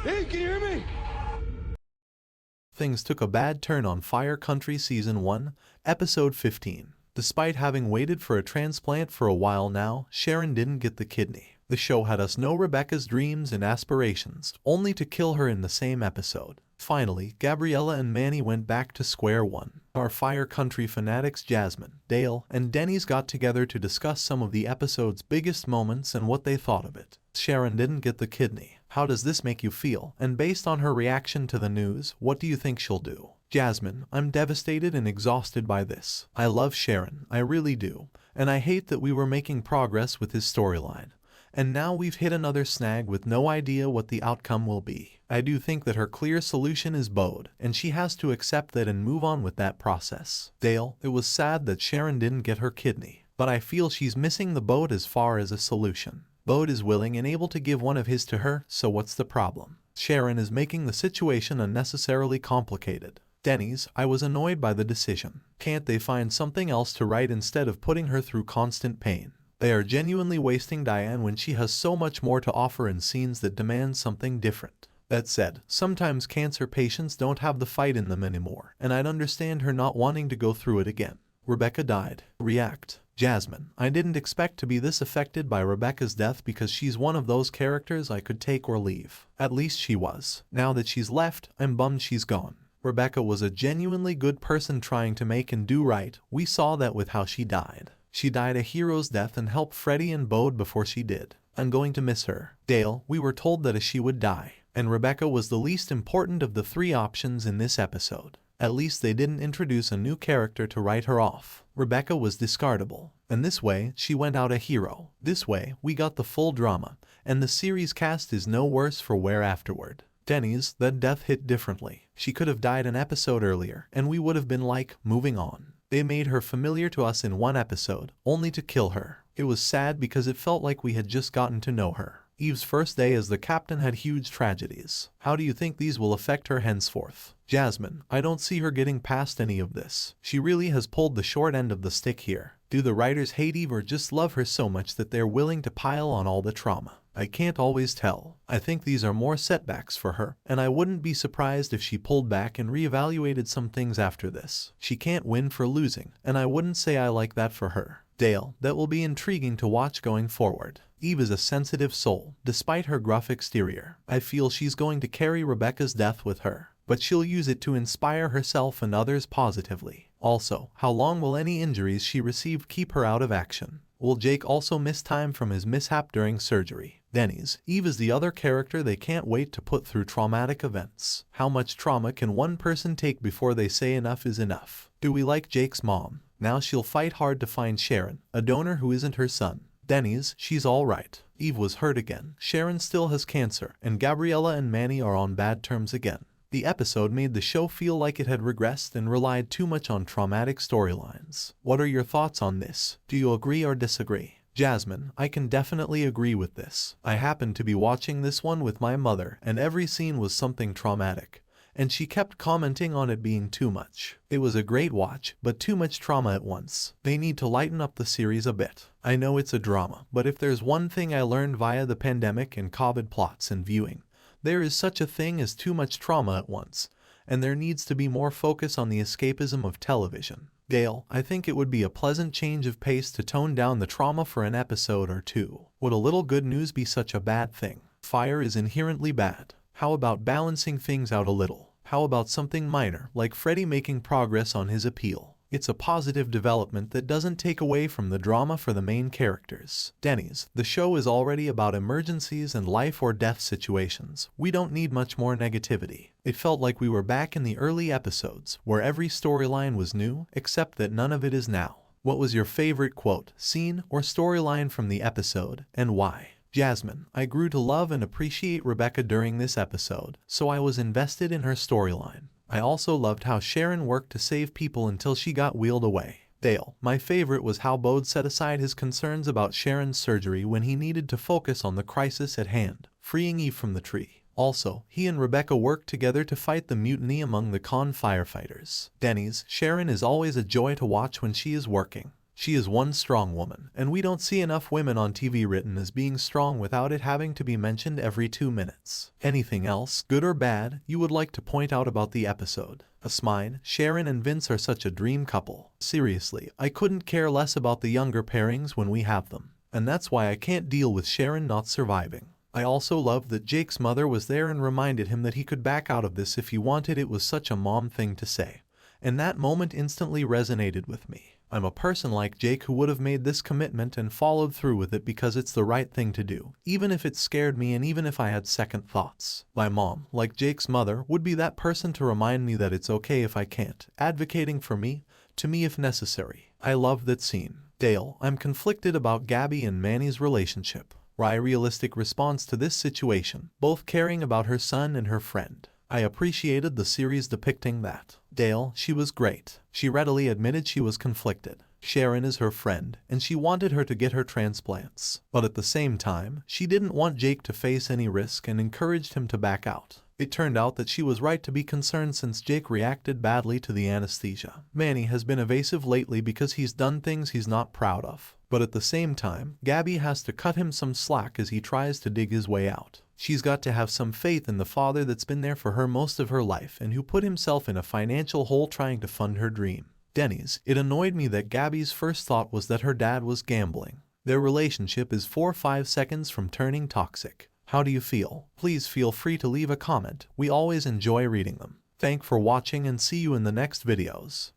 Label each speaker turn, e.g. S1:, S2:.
S1: Hey, can you hear me?
S2: Things took a bad turn on Fire Country Season 1, Episode 15. Despite having waited for a transplant for a while now, Sharon didn't get the kidney. The show had us know Rebecca's dreams and aspirations, only to kill her in the same episode. Finally, Gabriella and Manny went back to square one. Our Fire Country fanatics Jasmine, Dale, and Denny's got together to discuss some of the episode's biggest moments and what they thought of it. Sharon didn't get the kidney. How does this make you feel? And based on her reaction to the news, what do you think she'll do? Jasmine, I'm devastated and exhausted by this. I love Sharon, I really do, and I hate that we were making progress with his storyline. And now we've hit another snag with no idea what the outcome will be. I do think that her clear solution is Bode, and she has to accept that and move on with that process. Dale, it was sad that Sharon didn't get her kidney, but I feel she's missing the boat as far as a solution. Bode is willing and able to give one of his to her, so what's the problem? Sharon is making the situation unnecessarily complicated. Denny's, I was annoyed by the decision. Can't they find something else to write instead of putting her through constant pain? They are genuinely wasting Diane when she has so much more to offer in scenes that demand something different. That said, sometimes cancer patients don't have the fight in them anymore, and I'd understand her not wanting to go through it again. Rebecca died. React. Jasmine, I didn't expect to be this affected by Rebecca's death because she's one of those characters I could take or leave. At least she was. Now that she's left, I'm bummed she's gone. Rebecca was a genuinely good person trying to make and do right. We saw that with how she died. She died a hero's death and helped Freddie and Bode before she did. I'm going to miss her. Dale, we were told that she would die, and Rebecca was the least important of the three options in this episode. At least they didn't introduce a new character to write her off. Rebecca was discardable, and this way, she went out a hero. This way, we got the full drama, and the series cast is no worse for wear afterward. Denny's, that death hit differently. She could have died an episode earlier, and we would have been like, moving on. They made her familiar to us in one episode, only to kill her. It was sad because it felt like we had just gotten to know her. Eve's first day as the captain had huge tragedies. How do you think these will affect her henceforth? Jasmine, I don't see her getting past any of this. She really has pulled the short end of the stick here. Do the writers hate Eve or just love her so much that they're willing to pile on all the trauma? I can't always tell. I think these are more setbacks for her, and I wouldn't be surprised if she pulled back and reevaluated some things after this. She can't win for losing, and I wouldn't say I like that for her. Dale, that will be intriguing to watch going forward. Eve is a sensitive soul, despite her gruff exterior. I feel she's going to carry Rebecca's death with her, but she'll use it to inspire herself and others positively. Also, how long will any injuries she received keep her out of action? Will Jake also miss time from his mishap during surgery? Denny's, Eve is the other character they can't wait to put through traumatic events. How much trauma can one person take before they say enough is enough? Do we like Jake's mom? Now she'll fight hard to find Sharon, a donor who isn't her son. Denny's, she's alright. Eve was hurt again. Sharon still has cancer, and Gabriella and Manny are on bad terms again. The episode made the show feel like it had regressed and relied too much on traumatic storylines. What are your thoughts on this? Do you agree or disagree? Jasmine, I can definitely agree with this. I happened to be watching this one with my mother, and every scene was something traumatic, and she kept commenting on it being too much. It was a great watch, but too much trauma at once. They need to lighten up the series a bit. I know it's a drama, but if there's one thing I learned via the pandemic and COVID plots and viewing, there is such a thing as too much trauma at once, and there needs to be more focus on the escapism of television. Dale, I think it would be a pleasant change of pace to tone down the trauma for an episode or two. Would a little good news be such a bad thing? Fire is inherently bad. How about balancing things out a little? How about something minor, like Freddie making progress on his appeal? It's a positive development that doesn't take away from the drama for the main characters. Denny's, the show is already about emergencies and life or death situations. We don't need much more negativity. It felt like we were back in the early episodes, where every storyline was new, except that none of it is now. What was your favorite quote, scene, or storyline from the episode, and why? Jasmine, I grew to love and appreciate Rebecca during this episode, so I was invested in her storyline. I also loved how Sharon worked to save people until she got wheeled away. Dale, my favorite was how Bode set aside his concerns about Sharon's surgery when he needed to focus on the crisis at hand, freeing Eve from the tree. Also, he and Rebecca worked together to fight the mutiny among the con firefighters. Denny's, Sharon is always a joy to watch when she is working. She is one strong woman, and we don't see enough women on TV written as being strong without it having to be mentioned every 2 minutes. Anything else, good or bad, you would like to point out about the episode? Asmine, Sharon and Vince are such a dream couple. Seriously, I couldn't care less about the younger pairings when we have them. And that's why I can't deal with Sharon not surviving. I also love that Jake's mother was there and reminded him that he could back out of this if he wanted. It was such a mom thing to say. And that moment instantly resonated with me. I'm a person like Jake who would have made this commitment and followed through with it because it's the right thing to do, even if it scared me and even if I had second thoughts. My mom, like Jake's mother, would be that person to remind me that it's okay if I can't, advocating for me, to me if necessary. I love that scene. Dale, I'm conflicted about Gabby and Manny's relationship. Rye realistic response to this situation, both caring about her son and her friend. I appreciated the series depicting that. Dale, she was great. She readily admitted she was conflicted. Sharon is her friend, and she wanted her to get her transplants. But at the same time, she didn't want Jake to face any risk and encouraged him to back out. It turned out that she was right to be concerned since Jake reacted badly to the anesthesia. Manny has been evasive lately because he's done things he's not proud of. But at the same time, Gabby has to cut him some slack as he tries to dig his way out. She's got to have some faith in the father that's been there for her most of her life and who put himself in a financial hole trying to fund her dream. Denny's, it annoyed me that Gabby's first thought was that her dad was gambling. Their relationship is 4 or 5 seconds from turning toxic. How do you feel? Please feel free to leave a comment. We always enjoy reading them. Thanks for watching and see you in the next videos.